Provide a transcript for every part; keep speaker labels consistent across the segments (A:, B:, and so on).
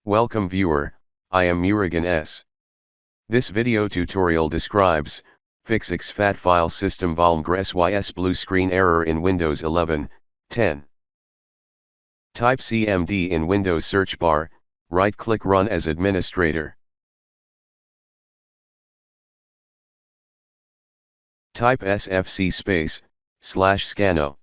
A: Welcome viewer, I am Murugan S. This video tutorial describes, fix EXFAT file system volmgr.sys blue screen error in Windows 11, 10. Type CMD in Windows search bar, right-click Run as administrator. Type sfc /scanno.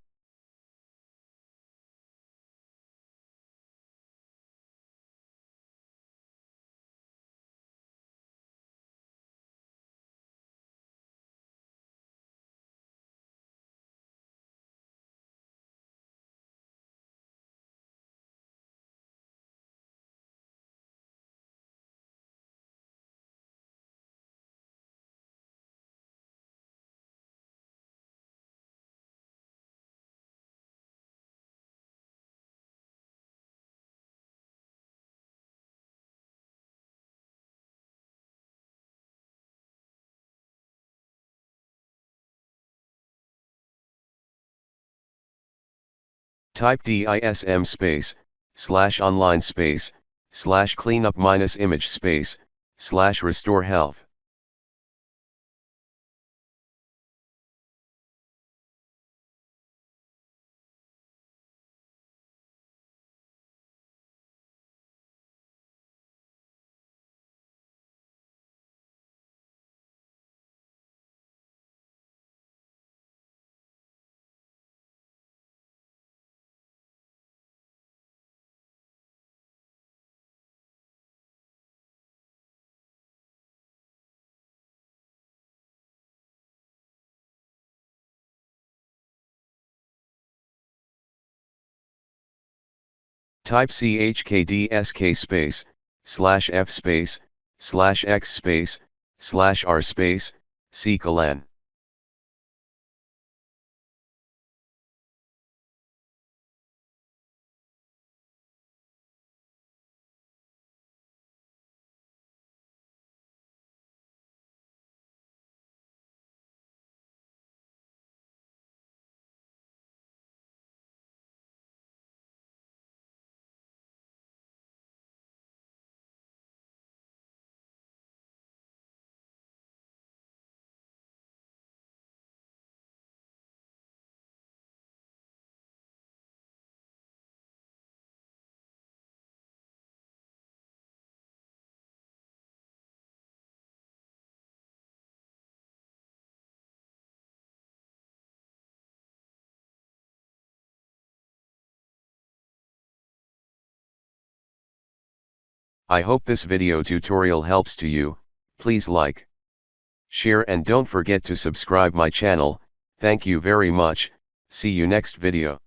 A: Type dism /online /cleanup -image /restore health. Type chkdsk /f /x /r /c:. I hope this video tutorial helps to you. Please like, share and don't forget to subscribe my channel. Thank you very much. See you next video.